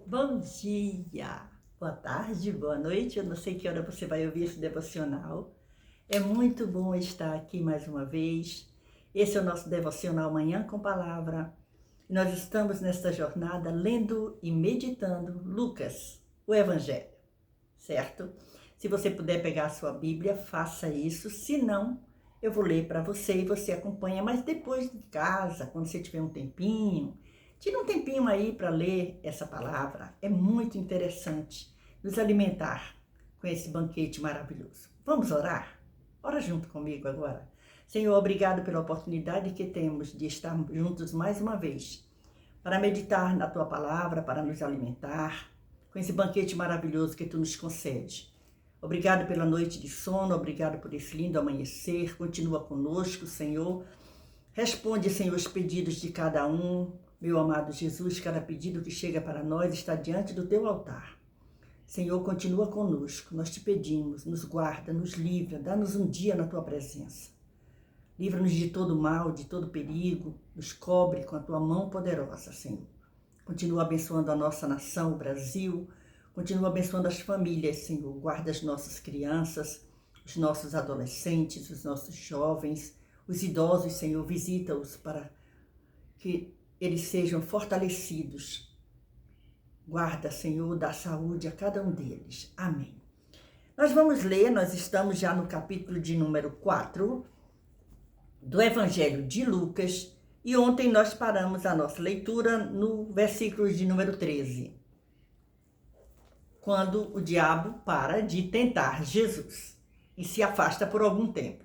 Bom dia, boa tarde, boa noite. Eu não sei que hora você vai ouvir esse devocional. É muito bom estar aqui mais uma vez. Esse é o nosso devocional Manhã com Palavra. Nós estamos nesta jornada lendo e meditando Lucas, o Evangelho, certo? Se você puder pegar a sua Bíblia, faça isso. Se não, eu vou ler para você e você acompanha. Mas depois de casa, quando você tiver um tempinho, tira um tempinho aí para ler essa palavra. É muito interessante nos alimentar com esse banquete maravilhoso. Vamos orar? Ora junto comigo agora. Senhor, obrigado pela oportunidade que temos de estar juntos mais uma vez, para meditar na tua palavra, para nos alimentar com esse banquete maravilhoso que tu nos concede. Obrigado pela noite de sono, obrigado por esse lindo amanhecer. Continua conosco, Senhor. Responde, Senhor, os pedidos de cada um. Meu amado Jesus, cada pedido que chega para nós está diante do teu altar. Senhor, continua conosco. Nós te pedimos, nos guarda, nos livra, dá-nos um dia na tua presença. Livra-nos de todo mal, de todo perigo, nos cobre com a tua mão poderosa, Senhor. Continua abençoando a nossa nação, o Brasil. Continua abençoando as famílias, Senhor. Guarda as nossas crianças, os nossos adolescentes, os nossos jovens, os idosos, Senhor. Visita-os para que eles sejam fortalecidos. Guarda, Senhor, dá saúde a cada um deles. Amém. Nós vamos ler, nós estamos já no capítulo de número 4 do Evangelho de Lucas, e ontem nós paramos a nossa leitura no versículo de número 13, quando o diabo para de tentar Jesus e se afasta por algum tempo.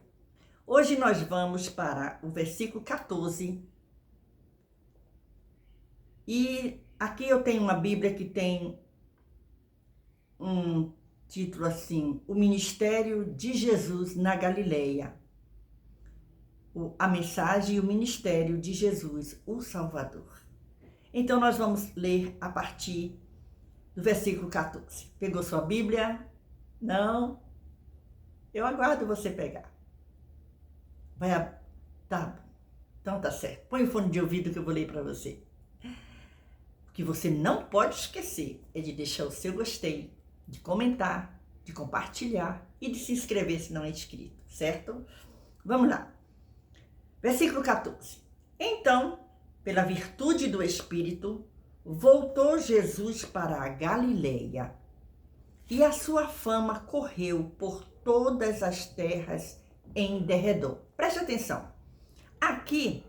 Hoje nós vamos para o versículo 14, e aqui eu tenho uma Bíblia que tem um título assim: O Ministério de Jesus na Galileia. A mensagem e o ministério de Jesus, o Salvador. Então nós vamos ler a partir do versículo 14. Pegou sua Bíblia? Não? Eu aguardo você pegar. Tá bom. Então tá certo. Põe o fone de ouvido que eu vou ler para você. O que você não pode esquecer é de deixar o seu gostei, de comentar, de compartilhar e de se inscrever se não é inscrito, certo? Vamos lá. Versículo 14. Então, pela virtude do Espírito, voltou Jesus para a Galileia, e a sua fama correu por todas as terras em derredor. Preste atenção. Aqui,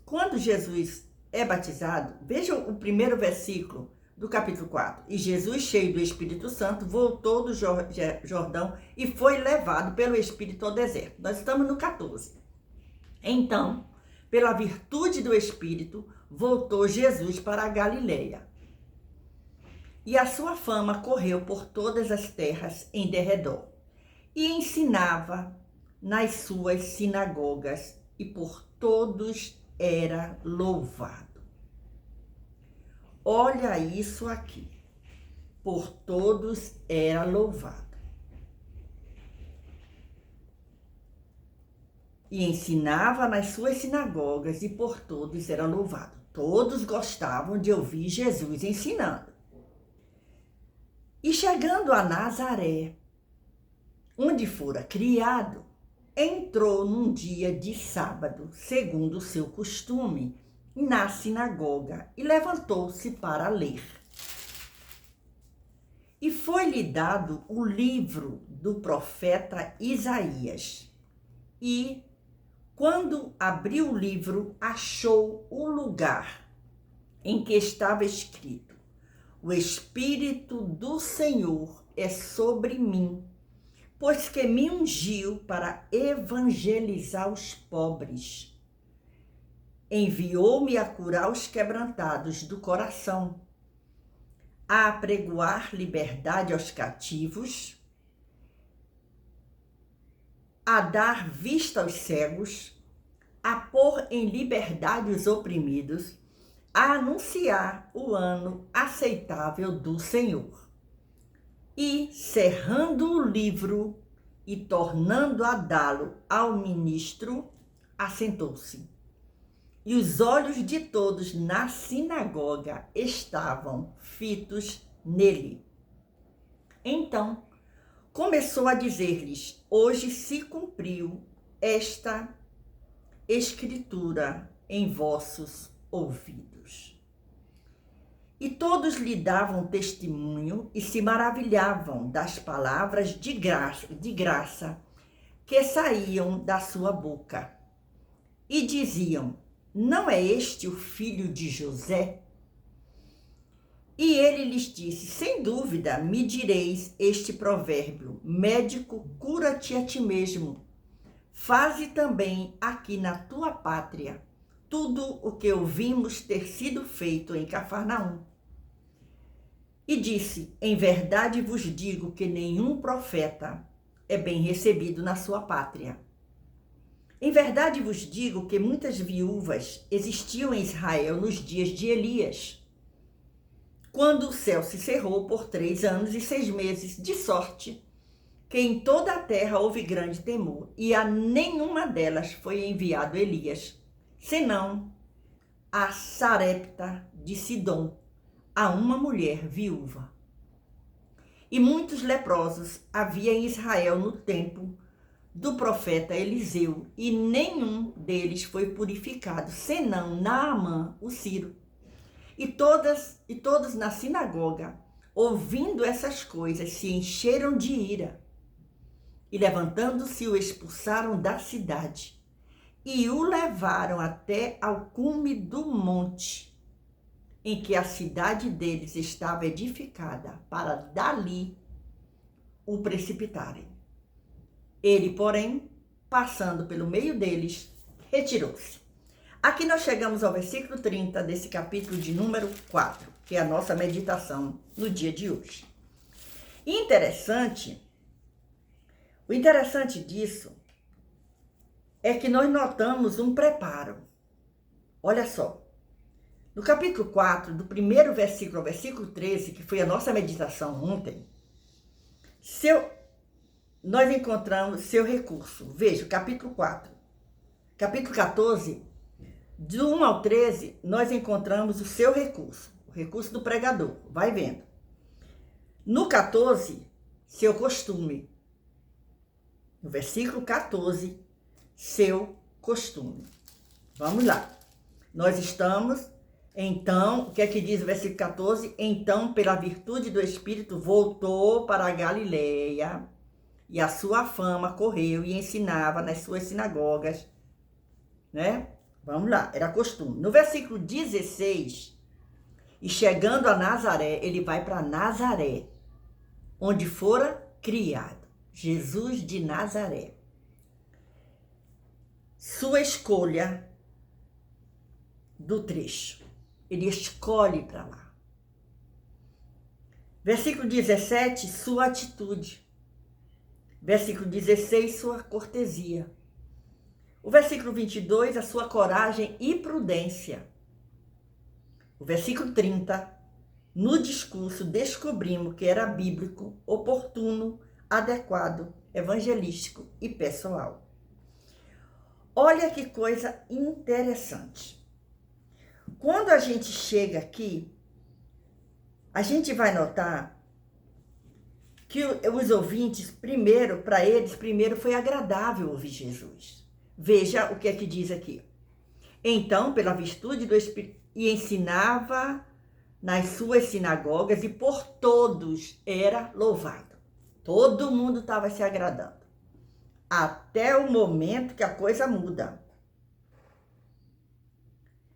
quando Jesus é batizado, veja o primeiro versículo do capítulo 4. E Jesus, cheio do Espírito Santo, voltou do Jordão e foi levado pelo Espírito ao deserto. Nós estamos no 14. Então, pela virtude do Espírito, voltou Jesus para a Galileia. E a sua fama correu por todas as terras em derredor. E ensinava nas suas sinagogas, e por todos era louvado. Olha isso aqui. Por todos era louvado. E ensinava nas suas sinagogas, e por todos era louvado. Todos gostavam de ouvir Jesus ensinando. E chegando a Nazaré, onde fora criado, entrou num dia de sábado, segundo o seu costume, na sinagoga, e levantou-se para ler. E foi-lhe dado o livro do profeta Isaías. E quando abriu o livro, achou o lugar em que estava escrito: O Espírito do Senhor é sobre mim, pois que me ungiu para evangelizar os pobres. Enviou-me a curar os quebrantados do coração, a apregoar liberdade aos cativos, a dar vista aos cegos, a pôr em liberdade os oprimidos, a anunciar o ano aceitável do Senhor. E, cerrando o livro e tornando a dá-lo ao ministro, assentou-se. e os olhos de todos na sinagoga estavam fitos nele. Então começou a dizer-lhes: hoje se cumpriu esta escritura em vossos ouvidos. E todos lhe davam testemunho e se maravilhavam das palavras de graça que saíam da sua boca. E diziam: não é este o filho de José? E ele lhes disse: sem dúvida me direis este provérbio: médico, cura-te a ti mesmo. Faze também aqui na tua pátria tudo o que ouvimos ter sido feito em Cafarnaum. E disse: em verdade vos digo que nenhum profeta é bem recebido na sua pátria. Em verdade vos digo que muitas viúvas existiam em Israel nos dias de Elias, quando o céu se cerrou por 3 anos e 6 meses, de sorte que em toda a terra houve grande temor, e a nenhuma delas foi enviado Elias, senão a Sarepta de Sidom, a uma mulher viúva. E muitos leprosos havia em Israel no tempo do profeta Eliseu, e nenhum deles foi purificado, senão Naamã, o sírio. E todos na sinagoga, ouvindo essas coisas, se encheram de ira. E levantando-se, o expulsaram da cidade e o levaram até ao cume do monte, em que a cidade deles estava edificada, para dali o precipitarem. Ele, porém, passando pelo meio deles, retirou-se. Aqui nós chegamos ao versículo 30 desse capítulo de número 4, que é a nossa meditação no dia de hoje. O interessante disso é que nós notamos um preparo. Olha só, no capítulo 4, do primeiro versículo ao versículo 13, que foi a nossa meditação ontem, nós encontramos seu recurso. Veja, capítulo 4. Capítulo 14, do 1 ao 13, nós encontramos o seu recurso, o recurso do pregador. Vai vendo. No 14, seu costume. No versículo 14, seu costume. Vamos lá. Nós estamos, então, o que é que diz o versículo 14? Então, pela virtude do Espírito, voltou para a Galileia, e a sua fama correu e ensinava nas suas sinagogas, né? Vamos lá, era costume. No versículo 16, e chegando a Nazaré, ele vai para Nazaré, onde fora criado. Jesus de Nazaré. Sua escolha do trecho. Ele escolhe para lá. Versículo 17, sua atitude. Versículo 16, sua cortesia. O versículo 22, a sua coragem e prudência. O versículo 30, no discurso descobrimos que era bíblico, oportuno, adequado, evangelístico e pessoal. Olha que coisa interessante. Quando a gente chega aqui, a gente vai notar que os ouvintes, para eles, foi agradável ouvir Jesus. Veja o que é que diz aqui. Então, pela virtude do Espírito, e ensinava nas suas sinagogas, e por todos era louvado. Todo mundo estava se agradando. Até o momento que a coisa muda.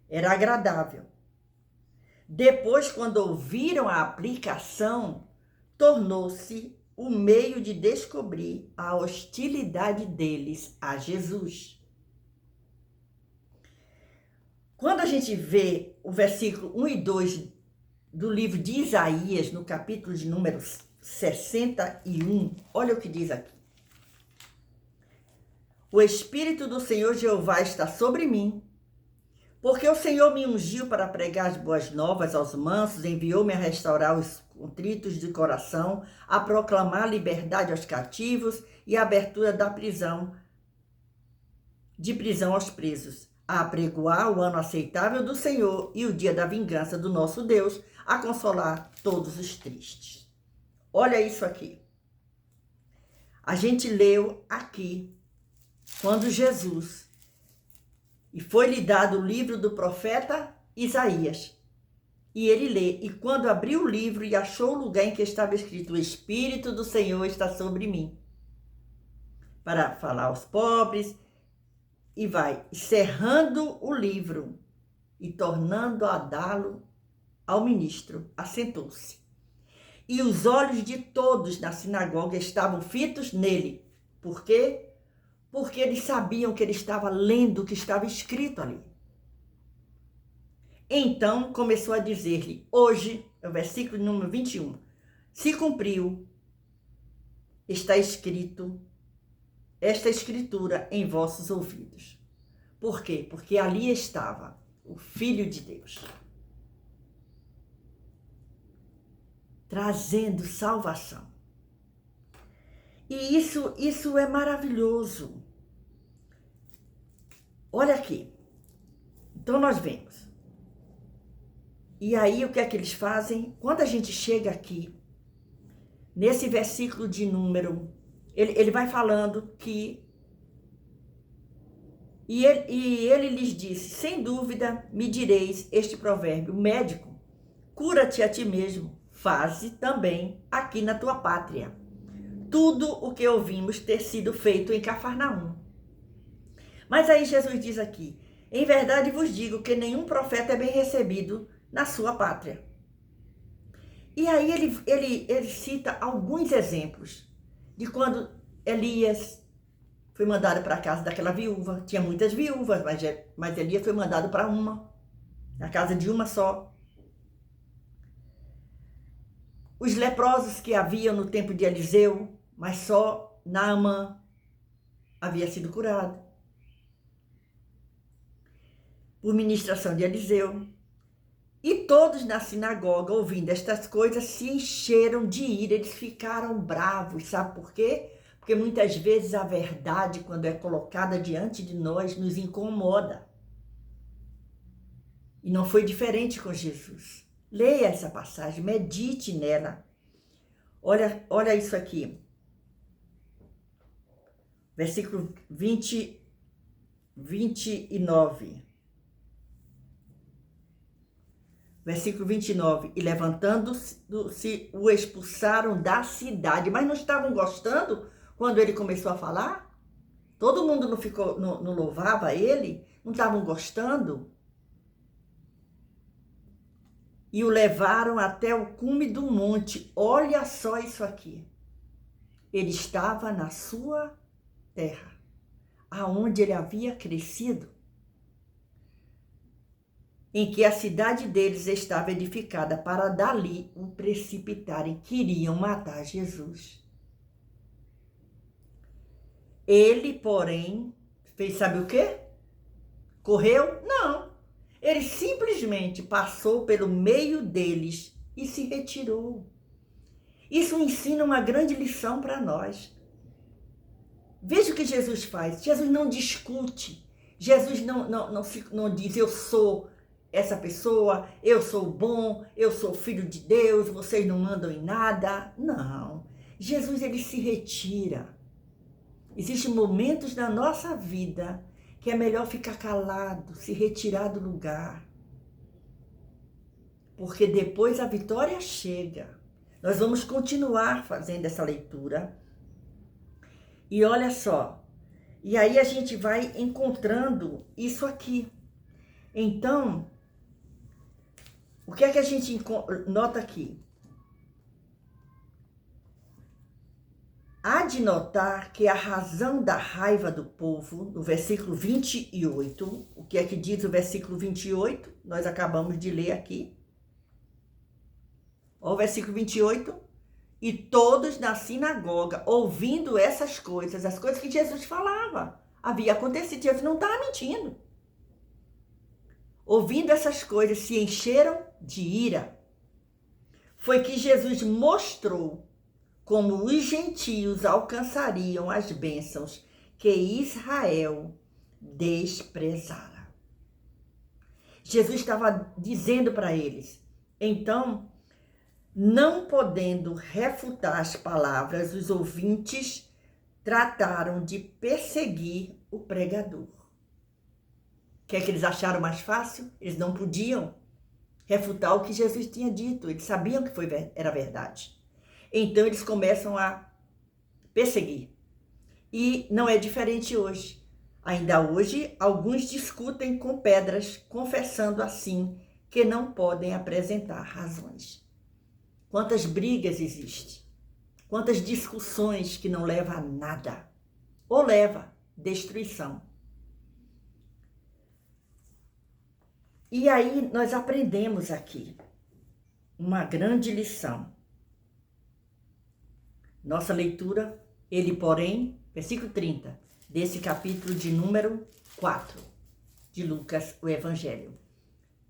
Era agradável. Depois, quando ouviram a aplicação, tornou-se o meio de descobrir a hostilidade deles a Jesus. Quando a gente vê o versículo 1 e 2 do livro de Isaías, no capítulo de número 61, olha o que diz aqui. O Espírito do Senhor Jeová está sobre mim, porque o Senhor me ungiu para pregar as boas novas aos mansos, enviou-me a restaurar os contritos de coração, a proclamar liberdade aos cativos e a abertura da prisão aos presos, a apregoar o ano aceitável do Senhor e o dia da vingança do nosso Deus, a consolar todos os tristes. Olha isso aqui. A gente leu aqui, quando Jesus, e foi-lhe dado o livro do profeta Isaías. E ele lê, e quando abriu o livro e achou o lugar em que estava escrito: o Espírito do Senhor está sobre mim, para falar aos pobres, e vai cerrando o livro e tornando a dá-lo ao ministro, assentou-se. E os olhos de todos na sinagoga estavam fitos nele. Por quê? Porque eles sabiam que ele estava lendo o que estava escrito ali. Então começou a dizer-lhe: hoje, é o versículo número 21, se cumpriu, está escrito, esta escritura em vossos ouvidos. Por quê? Porque ali estava o Filho de Deus, trazendo salvação. E isso é maravilhoso. Olha aqui. Então nós vemos. E aí o que é que eles fazem? Quando a gente chega aqui, nesse versículo de número, ele vai falando que... E ele lhes disse: sem dúvida me direis este provérbio, médico, cura-te a ti mesmo, faze também aqui na tua pátria tudo o que ouvimos ter sido feito em Cafarnaum. Mas aí Jesus diz aqui: em verdade vos digo que nenhum profeta é bem recebido na sua pátria. E aí ele cita alguns exemplos de quando Elias foi mandado para a casa daquela viúva. Tinha muitas viúvas, mas Elias foi mandado para uma, na casa de uma só. Os leprosos que haviam no tempo de Eliseu, mas só Naamã havia sido curado por ministração de Eliseu. E todos na sinagoga, ouvindo estas coisas, se encheram de ira, eles ficaram bravos. Sabe por quê? Porque muitas vezes a verdade, quando é colocada diante de nós, nos incomoda. E não foi diferente com Jesus. Leia essa passagem, medite nela. Olha isso aqui. Versículo 29. Versículo 29, e levantando-se, o expulsaram da cidade. Mas não estavam gostando quando ele começou a falar? Todo mundo não louvava ele? Não estavam gostando? E o levaram até o cume do monte. Olha só isso aqui. Ele estava na sua terra, aonde ele havia crescido, em que a cidade deles estava edificada para dali o precipitarem. Queriam matar Jesus. Ele, porém, fez sabe o quê? Correu? Não. Ele simplesmente passou pelo meio deles e se retirou. Isso ensina uma grande lição para nós. Veja o que Jesus faz. Jesus não discute. Jesus não diz: eu sou essa pessoa, eu sou bom, eu sou filho de Deus, vocês não mandam em nada. Não. Jesus, ele se retira. Existem momentos na nossa vida que é melhor ficar calado, se retirar do lugar. Porque depois a vitória chega. Nós vamos continuar fazendo essa leitura. E olha só, e aí a gente vai encontrando isso aqui. Então, o que é que a gente nota aqui? Há de notar que a razão da raiva do povo, no versículo 28, o que é que diz o versículo 28? Nós acabamos de ler aqui. Olha o versículo 28. E todos na sinagoga, ouvindo essas coisas, as coisas que Jesus falava, havia acontecido. Jesus não estava mentindo. Ouvindo essas coisas, se encheram de ira. Foi que Jesus mostrou como os gentios alcançariam as bênçãos que Israel desprezara. Jesus estava dizendo para eles. Então, não podendo refutar as palavras, os ouvintes trataram de perseguir o pregador. O que é que eles acharam mais fácil? Eles não podiam refutar o que Jesus tinha dito. Eles sabiam que era verdade. Então, eles começam a perseguir. E não é diferente hoje. Ainda hoje, alguns discutem com pedras, confessando assim que não podem apresentar razões. Quantas brigas existem? Quantas discussões que não levam a nada? Ou leva à destruição. E aí nós aprendemos aqui uma grande lição. Nossa leitura, ele porém, versículo 30, desse capítulo de número 4 de Lucas, o Evangelho.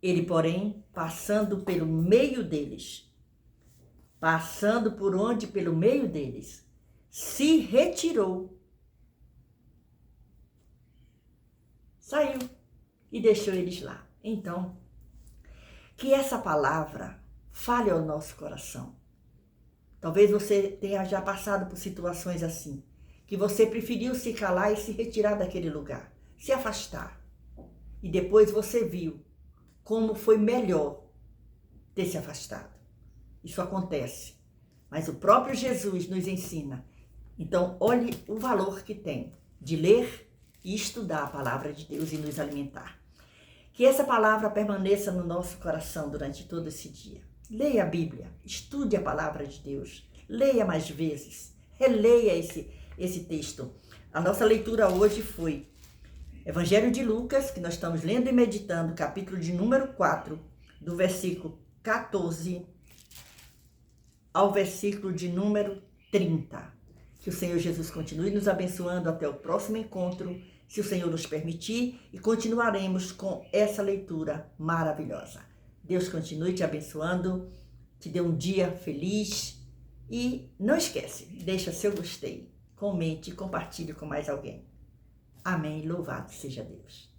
Ele, porém, passando pelo meio deles, passando por onde? Pelo meio deles, se retirou, saiu e deixou eles lá. Então, que essa palavra fale ao nosso coração. Talvez você tenha já passado por situações assim, que você preferiu se calar e se retirar daquele lugar, se afastar. E depois você viu como foi melhor ter se afastado. Isso acontece, mas o próprio Jesus nos ensina. Então, olhe o valor que tem de ler e estudar a palavra de Deus e nos alimentar. Que essa palavra permaneça no nosso coração durante todo esse dia. Leia a Bíblia, estude a palavra de Deus, leia mais vezes, releia esse texto. A nossa leitura hoje foi Evangelho de Lucas, que nós estamos lendo e meditando, capítulo de número 4, do versículo 14 ao versículo de número 30. Que o Senhor Jesus continue nos abençoando até o próximo encontro, se o Senhor nos permitir, e continuaremos com essa leitura maravilhosa. Deus continue te abençoando, te dê um dia feliz e não esquece, deixa seu gostei, comente e compartilhe com mais alguém. Amém. Louvado seja Deus.